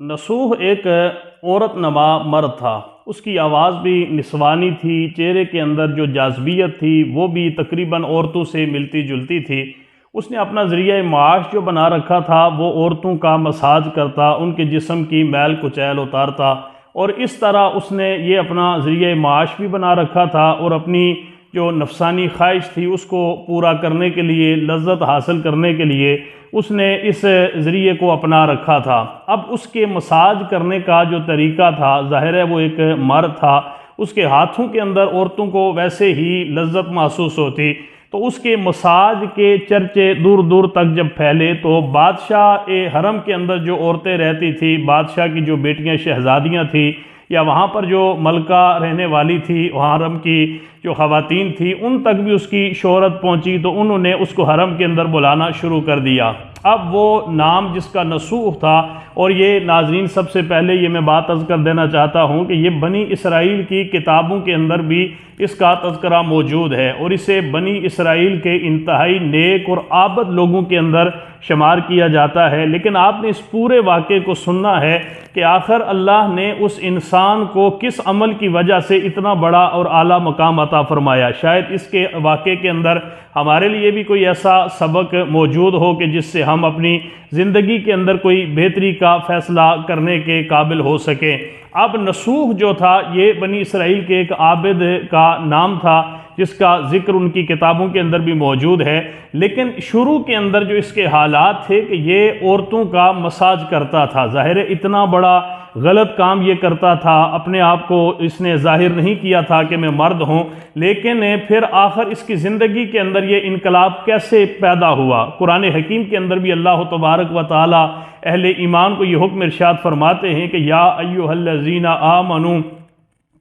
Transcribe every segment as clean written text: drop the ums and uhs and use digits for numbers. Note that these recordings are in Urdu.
نصوح ایک عورت نما مرد تھا، اس کی آواز بھی نسوانی تھی، چہرے کے اندر جو جاذبیت تھی وہ بھی تقریباً عورتوں سے ملتی جلتی تھی۔ اس نے اپنا ذریعہ معاش جو بنا رکھا تھا وہ عورتوں کا مساج کرتا، ان کے جسم کی میل کچیل اتارتا، اور اس طرح اس نے یہ اپنا ذریعہ معاش بھی بنا رکھا تھا، اور اپنی جو نفسانی خواہش تھی اس کو پورا کرنے کے لیے، لذت حاصل کرنے کے لیے اس نے اس ذریعے کو اپنا رکھا تھا۔ اب اس کے مساج کرنے کا جو طریقہ تھا، ظاہر ہے وہ ایک مرد تھا، اس کے ہاتھوں کے اندر عورتوں کو ویسے ہی لذت محسوس ہوتی، تو اس کے مساج کے چرچے دور دور تک جب پھیلے تو بادشاہ حرم کے اندر جو عورتیں رہتی تھی، بادشاہ کی جو بیٹیاں شہزادیاں تھیں، یا وہاں پر جو ملکہ رہنے والی تھی، وہاں حرم کی جو خواتین تھی، ان تک بھی اس کی شہرت پہنچی، تو انہوں نے اس کو حرم کے اندر بلانا شروع کر دیا۔ اب وہ نام جس کا نصوح تھا، اور یہ ناظرین سب سے پہلے یہ میں بات عرض کر دینا چاہتا ہوں کہ یہ بنی اسرائیل کی کتابوں کے اندر بھی اس کا تذکرہ موجود ہے، اور اسے بنی اسرائیل کے انتہائی نیک اور عابد لوگوں کے اندر شمار کیا جاتا ہے۔ لیکن آپ نے اس پورے واقعے کو سننا ہے کہ آخر اللہ نے اس انسان کو کس عمل کی وجہ سے اتنا بڑا اور اعلیٰ مقام عطا فرمایا۔ شاید اس کے واقعے کے اندر ہمارے لیے بھی کوئی ایسا سبق موجود ہو کہ جس سے ہم اپنی زندگی کے اندر کوئی بہتری کا فیصلہ کرنے کے قابل ہو سکیں۔ اب نصوح جو تھا یہ بنی اسرائیل کے ایک عابد کا نام تھا، جس کا ذکر ان کی کتابوں کے اندر بھی موجود ہے، لیکن شروع کے اندر جو اس کے حالات تھے کہ یہ عورتوں کا مساج کرتا تھا۔ ظاہر ہے اتنا بڑا غلط کام یہ کرتا تھا، اپنے آپ کو اس نے ظاہر نہیں کیا تھا کہ میں مرد ہوں، لیکن پھر آخر اس کی زندگی کے اندر یہ انقلاب کیسے پیدا ہوا۔ قرآن حکیم کے اندر بھی اللہ تبارک و تعالی اہل ایمان کو یہ حکم ارشاد فرماتے ہیں کہ یا ایھا الذین آمنوا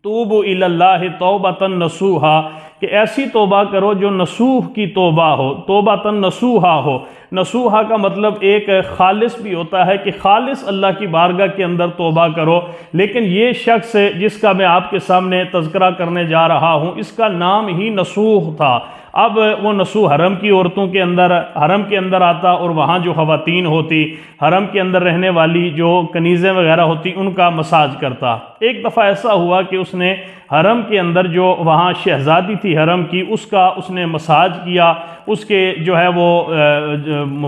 توبوا الی اللہ توبۃ نصوحا، کہ ایسی توبہ کرو جو نصوح کی توبہ ہو، توبۃ نصوحا ہو۔ نصوحا کا مطلب ایک خالص بھی ہوتا ہے کہ خالص اللہ کی بارگاہ کے اندر توبہ کرو، لیکن یہ شخص جس کا میں آپ کے سامنے تذکرہ کرنے جا رہا ہوں، اس کا نام ہی نصوح تھا۔ اب وہ نصوح حرم کی عورتوں کے اندر، حرم کے اندر آتا، اور وہاں جو خواتین ہوتی، حرم کے اندر رہنے والی جو کنیزیں وغیرہ ہوتی، ان کا مساج کرتا۔ ایک دفعہ ایسا ہوا کہ اس نے حرم کے اندر جو وہاں شہزادی تھی حرم کی، اس نے مساج کیا۔ اس کے جو ہے وہ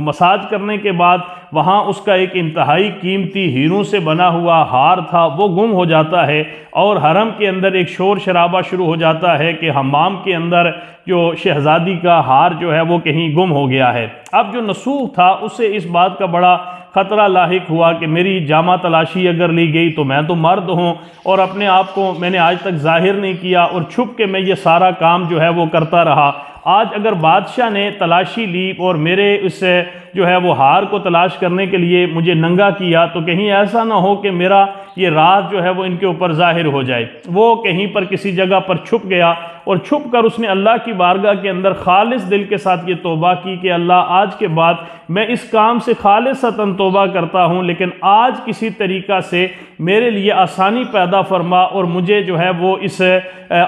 مساج کرنے کے بعد وہاں اس کا ایک انتہائی قیمتی ہیروں سے بنا ہوا ہار تھا، وہ گم ہو جاتا ہے، اور حرم کے اندر ایک شور شرابہ شروع ہو جاتا ہے کہ حمام کے اندر جو شہزادی کا ہار جو ہے وہ کہیں گم ہو گیا ہے۔ اب جو نصوح تھا اسے اس بات کا بڑا خطرہ لاحق ہوا کہ میری جامہ تلاشی اگر لی گئی تو میں تو مرد ہوں، اور اپنے آپ کو میں نے آج تک ظاہر نہیں کیا، اور چھپ کے میں یہ سارا کام جو ہے وہ کرتا رہا۔ آج اگر بادشاہ نے تلاشی لی اور میرے اس جو ہے وہ ہار کو تلاش کرنے کے لیے مجھے ننگا کیا، تو کہیں ایسا نہ ہو کہ میرا یہ راز جو ہے وہ ان کے اوپر ظاہر ہو جائے۔ وہ کہیں پر کسی جگہ پر چھپ گیا، اور چھپ کر اس نے اللہ کی بارگاہ کے اندر خالص دل کے ساتھ یہ توبہ کی کہ اللہ آج کے بعد میں اس کام سے خالصتاً توبہ کرتا ہوں، لیکن آج کسی طریقہ سے میرے لیے آسانی پیدا فرما، اور مجھے جو ہے وہ اس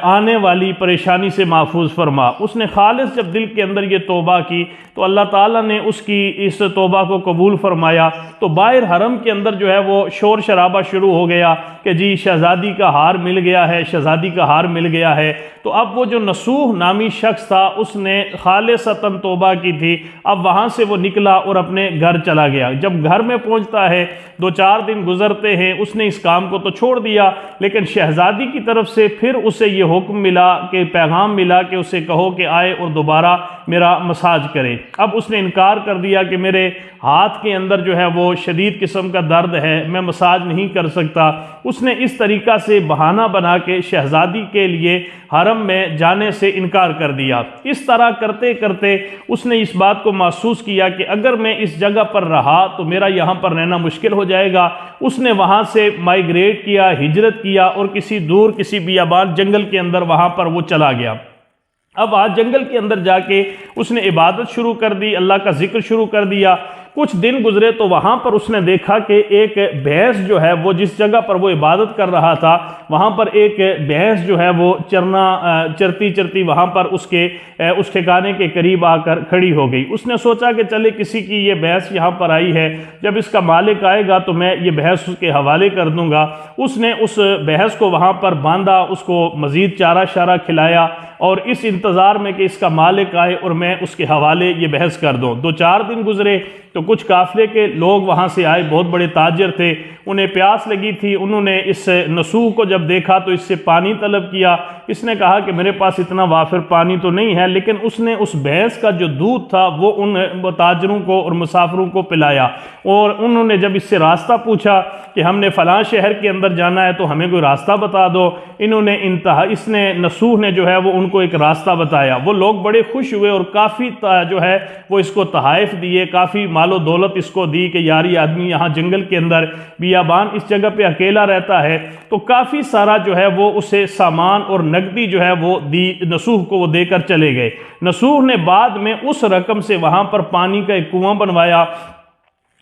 آنے والی پریشانی سے محفوظ فرما۔ اس نے خالص جب دل کے اندر یہ توبہ کی تو اللہ تعالیٰ نے اس کی اس توبہ کو قبول فرمایا۔ تو باہر حرم کے اندر جو ہے وہ شور شرابہ شروع ہو گیا کہ جی شہزادی کا ہار مل گیا ہے، شہزادی کا ہار مل گیا ہے۔ تو اب وہ جو نصوح نامی شخص تھا اس نے خالصتاً توبہ کی تھی، اب وہاں سے وہ نکلا اور اپنے گھر چلا گیا۔ جب گھر میں پہنچتا ہے، 2-4 دن گزرتے ہیں، اس نے اس کام کو تو چھوڑ دیا، لیکن شہزادی کی طرف سے پھر اسے یہ حکم ملا کہ پیغام ملا کہ اسے کہو کہ آئے اور دوبارہ میرا مساج کرے۔ اب اس نے انکار کر دیا کہ میرے ہاتھ کے اندر جو ہے وہ شدید قسم کا درد ہے، میں مساج نہیں کر سکتا۔ اس نے اس طریقہ سے بہانہ بنا کے شہزادی کے لیے حرم میں جانے سے انکار کر دیا۔ اس طرح کرتے کرتے اس نے اس بات کو محسوس کیا کہ اگر میں اس جگہ پر رہا تو میرا یہاں پر رہنا مشکل ہو جائے گا۔ اس نے وہاں سے مائیگریٹ کیا، ہجرت کیا، اور کسی دور کسی بیابان جنگل کے اندر وہاں پر وہ چلا گیا۔ اب آج جنگل کے اندر جا کے اس نے عبادت شروع کر دی، اللہ کا ذکر شروع کر دیا۔ کچھ دن گزرے تو وہاں پر اس نے دیکھا کہ ایک بھینس جو ہے وہ جس جگہ پر وہ عبادت کر رہا تھا وہاں پر ایک بھینس جو ہے وہ چرتی چرتی وہاں پر اس ٹھکانے کے قریب آ کر کھڑی ہو گئی۔ اس نے سوچا کہ چلے کسی کی یہ بھینس یہاں پر آئی ہے، جب اس کا مالک آئے گا تو میں یہ بھینس اس کے حوالے کر دوں گا۔ اس نے اس بھینس کو وہاں پر باندھا، اس کو مزید چارہ شارہ کھلایا، اور اس انتظار میں کہ اس کا مالک آئے اور میں اس کے حوالے یہ بحث کر دوں۔ 2-4 دن گزرے تو کچھ قافلے کے لوگ وہاں سے آئے، بہت بڑے تاجر تھے، انہیں پیاس لگی تھی، انہوں نے اس نسوح کو جب دیکھا تو اس سے پانی طلب کیا۔ اس نے کہا کہ میرے پاس اتنا وافر پانی تو نہیں ہے، لیکن اس نے اس بھینس کا جو دودھ تھا وہ ان تاجروں کو اور مسافروں کو پلایا، اور انہوں نے جب اس سے راستہ پوچھا کہ ہم نے فلاں شہر کے اندر جانا ہے تو ہمیں کوئی راستہ بتا دو، اس نے نسوح نے جو ہے وہ ان کو ایک راستہ بتایا۔ وہ لوگ بڑے خوش ہوئے اور کافی جو ہے وہ اس کو تحائف دیے، کافی مال و دولت اس کو دی کہ یاری آدمی یہاں جنگل کے اندر بیابان اس جگہ پہ اکیلا رہتا ہے، تو کافی سارا جو ہے وہ اسے سامان اور نقدی جو ہے وہ دی، نسوح کو وہ دے کر چلے گئے۔ نسوح نے بعد میں اس رقم سے وہاں پر پانی کا ایک کنواں بنوایا،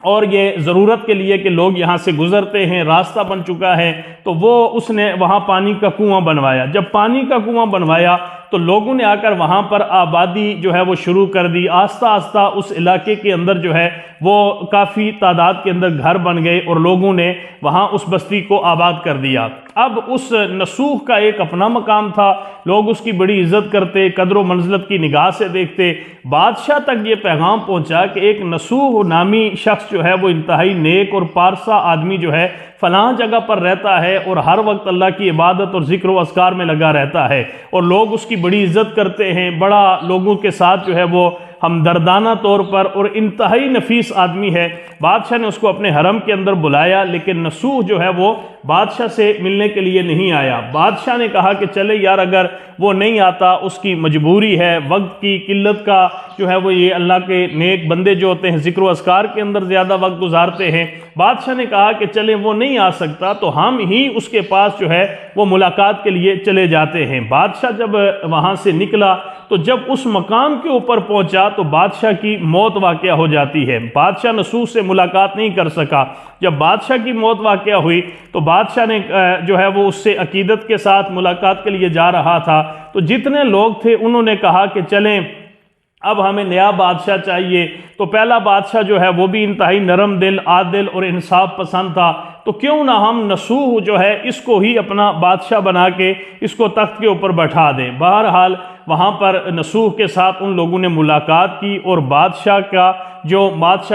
اور یہ ضرورت کے لیے کہ لوگ یہاں سے گزرتے ہیں، راستہ بن چکا ہے، تو وہ اس نے وہاں پانی کا کنواں بنوایا۔ جب پانی کا کنواں بنوایا تو لوگوں نے آ کر وہاں پر آبادی جو ہے وہ شروع کر دی۔ آہستہ آہستہ اس علاقے کے اندر جو ہے وہ کافی تعداد کے اندر گھر بن گئے، اور لوگوں نے وہاں اس بستی کو آباد کر دیا۔ اب اس نسوح کا ایک اپنا مقام تھا، لوگ اس کی بڑی عزت کرتے، قدر و منزلت کی نگاہ سے دیکھتے۔ بادشاہ تک یہ پیغام پہنچا کہ ایک نسوح نامی شخص جو ہے وہ انتہائی نیک اور پارسا آدمی جو ہے فلاں جگہ پر رہتا ہے، اور ہر وقت اللہ کی عبادت اور ذکر و اذکار میں لگا رہتا ہے، اور لوگ اس کی بڑی عزت کرتے ہیں، بڑا لوگوں کے ساتھ جو ہے وہ ہمدردانہ طور پر، اور انتہائی نفیس آدمی ہے۔ بادشاہ نے اس کو اپنے حرم کے اندر بلایا، لیکن نسوح جو ہے وہ بادشاہ سے ملنے کے لیے نہیں آیا۔ بادشاہ نے کہا کہ چلے یار، اگر وہ نہیں آتا، اس کی مجبوری ہے، وقت کی قلت کا جو ہے وہ، یہ اللہ کے نیک بندے جو ہوتے ہیں ذکر و اذکار کے اندر زیادہ وقت گزارتے ہیں۔ بادشاہ نے کہا کہ چلے وہ نہیں آ سکتا تو ہم ہی اس کے پاس جو ہے وہ ملاقات کے لیے چلے جاتے ہیں۔ بادشاہ جب وہاں سے نکلا تو جب اس مقام کے اوپر پہنچا تو بادشاہ کی موت واقعہ ہو جاتی ہے۔ بادشاہ نسوح سے ملاقات نہیں کر سکا۔ جب بادشاہ کی موت واقعہ ہوئی تو بادشاہ نے جو ہے وہ اس سے عقیدت کے ساتھ ملاقات کے لیے جا رہا تھا، تو جتنے لوگ تھے انہوں نے کہا کہ چلیں اب ہمیں نیا بادشاہ چاہیے۔ تو پہلا بادشاہ جو ہے وہ بھی انتہائی نرم دل، عادل اور انصاف پسند تھا، تو کیوں نہ ہم نسوح جو ہے اس کو ہی اپنا بادشاہ بنا کے اس کو تخت کے اوپر بٹھا دیں۔ بہرحال وہاں پر نسوح کے ساتھ ان لوگوں نے ملاقات کی، اور بادشاہ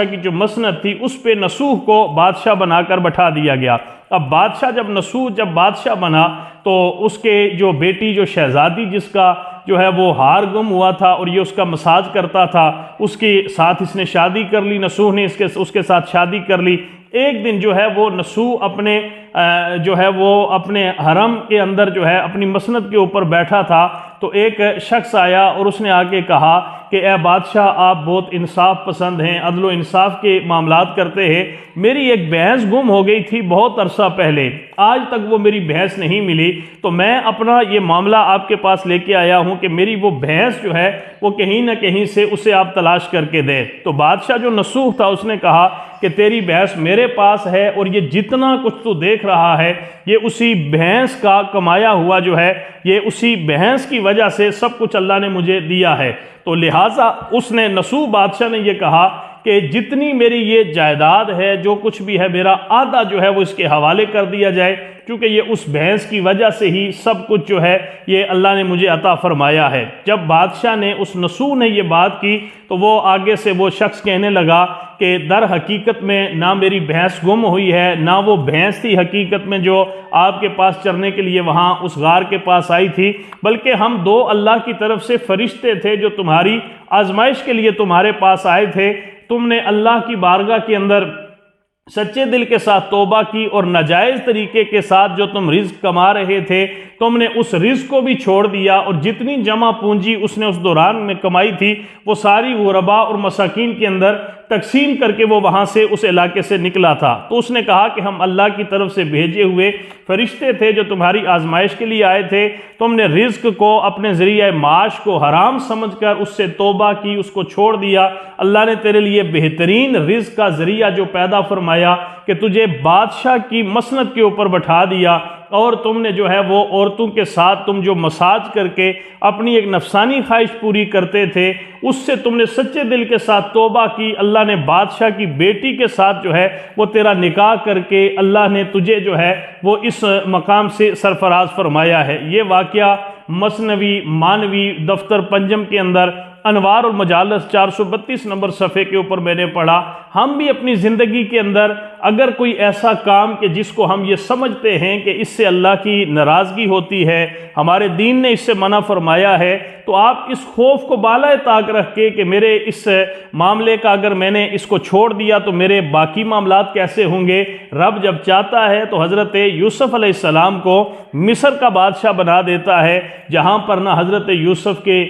کی جو مسند تھی اس پہ نسوح کو بادشاہ بنا کر بٹھا دیا گیا۔ اب بادشاہ جب بادشاہ بنا تو اس کے جو بیٹی، جو شہزادی جس کا جو ہے وہ ہار گم ہوا تھا اور یہ اس کا مساج کرتا تھا، اس کے ساتھ اس نے شادی کر لی، نسوح نے اس کے ساتھ شادی کر لی۔ ایک دن جو ہے وہ نسوح اپنے حرم کے اندر جو ہے اپنی مسند کے اوپر بیٹھا تھا، تو ایک شخص آیا اور اس نے آگے کہا کہ اے بادشاہ، آپ بہت انصاف پسند ہیں، عدل و انصاف کے معاملات کرتے ہیں، میری ایک بھینس گم ہو گئی تھی بہت عرصہ پہلے، آج تک وہ میری بھینس نہیں ملی، تو میں اپنا یہ معاملہ آپ کے پاس لے کے آیا ہوں کہ میری وہ بھینس جو ہے وہ کہیں نہ کہیں سے اسے آپ تلاش کر کے دیں۔ تو بادشاہ جو نسوح تھا اس نے کہا کہ تیری بھینس میرے پاس ہے، اور یہ جتنا کچھ تو دیکھ رہا ہے یہ اسی بھینس کا کمایا ہوا جو ہے، یہ اسی بھینس کی وجہ سے سب کچھ اللہ نے مجھے دیا ہے۔ تو لہٰذا اس نے نسوح بادشاہ نے یہ کہا کہ جتنی میری یہ جائیداد ہے، جو کچھ بھی ہے، میرا آدھا جو ہے وہ اس کے حوالے کر دیا جائے، کیونکہ یہ اس بھینس کی وجہ سے ہی سب کچھ جو ہے یہ اللہ نے مجھے عطا فرمایا ہے۔ جب بادشاہ نے، اس نسوح نے یہ بات کی تو وہ آگے سے وہ شخص کہنے لگا کہ در حقیقت میں نہ میری بھینس گم ہوئی ہے، نہ وہ بھینس تھی حقیقت میں جو آپ کے پاس چرنے کے لیے وہاں اس غار کے پاس آئی تھی، بلکہ ہم 2 اللہ کی طرف سے فرشتے تھے جو تمہاری آزمائش کے لیے تمہارے پاس آئے تھے۔ تم نے اللہ کی بارگاہ کے اندر سچے دل کے ساتھ توبہ کی، اور ناجائز طریقے کے ساتھ جو تم رزق کما رہے تھے تم نے اس رزق کو بھی چھوڑ دیا، اور جتنی جمع پونجی اس نے اس دوران میں کمائی تھی وہ ساری غرباء اور مساکین کے اندر تقسیم کر کے وہ وہاں سے اس علاقے سے نکلا تھا۔ تو اس نے کہا کہ ہم اللہ کی طرف سے بھیجے ہوئے فرشتے تھے جو تمہاری آزمائش کے لیے آئے تھے، تم نے رزق کو اپنے ذریعہ معاش کو حرام سمجھ کر اس سے توبہ کی، اس کو چھوڑ دیا۔ اللہ نے تیرے لیے بہترین رزق کا ذریعہ جو پیدا فرمایا کہ تجھے بادشاہ کی مسند کے اوپر بٹھا دیا، اور تم نے جو ہے وہ عورتوں کے ساتھ تم جو مساج کر کے اپنی ایک نفسانی خواہش پوری کرتے تھے، اس سے تم نے سچے دل کے ساتھ توبہ کی۔ اللہ نے بادشاہ کی بیٹی کے ساتھ جو ہے وہ تیرا نکاح کر کے اللہ نے تجھے جو ہے وہ اس مقام سے سرفراز فرمایا ہے۔ یہ واقعہ مثنوی مانوی دفتر پنجم کے اندر انوار المجالس 432 نمبر صفحے کے اوپر میں نے پڑھا۔ ہم بھی اپنی زندگی کے اندر اگر کوئی ایسا کام کہ جس کو ہم یہ سمجھتے ہیں کہ اس سے اللہ کی ناراضگی ہوتی ہے، ہمارے دین نے اس سے منع فرمایا ہے، تو آپ اس خوف کو بالائے طاق رکھ کے کہ میرے اس معاملے کا اگر میں نے اس کو چھوڑ دیا تو میرے باقی معاملات کیسے ہوں گے۔ رب جب چاہتا ہے تو حضرت یوسف علیہ السلام کو مصر کا بادشاہ بنا دیتا ہے، جہاں پر نہ حضرت یوسف کے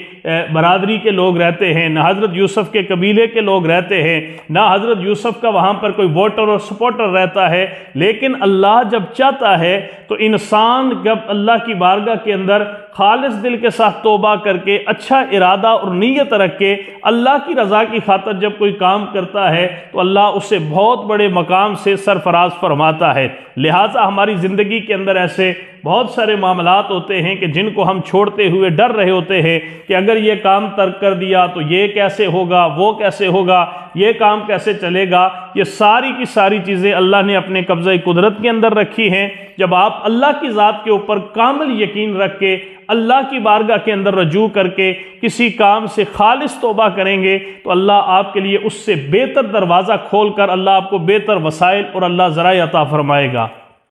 برادری کے لوگ رہتے ہیں، نہ حضرت یوسف کے قبیلے کے لوگ رہتے ہیں، نہ حضرت یوسف کا وہاں پر کوئی ووٹر اور سپورٹر رہتا ہے۔ لیکن اللہ جب چاہتا ہے تو انسان جب اللہ کی بارگاہ کے اندر خالص دل کے ساتھ توبہ کر کے اچھا ارادہ اور نیت رکھ کے اللہ کی رضا کی خاطر جب کوئی کام کرتا ہے تو اللہ اسے بہت بڑے مقام سے سرفراز فرماتا ہے۔ لہٰذا ہماری زندگی کے اندر ایسے بہت سارے معاملات ہوتے ہیں کہ جن کو ہم چھوڑتے ہوئے ڈر رہے ہوتے ہیں کہ اگر یہ کام ترک کر دیا تو یہ کیسے ہوگا، وہ کیسے ہوگا، یہ کام کیسے چلے گا۔ یہ ساری کی ساری چیزیں اللہ نے اپنے قبضہ قدرت کے اندر رکھی ہیں۔ جب آپ اللہ کی ذات کے اوپر کامل یقین رکھ کے اللہ کی بارگاہ کے اندر رجوع کر کے کسی کام سے خالص توبہ کریں گے تو اللہ آپ کے لیے اس سے بہتر دروازہ کھول کر اللہ آپ کو بہتر وسائل اور اللہ ذرائع عطا فرمائے گا۔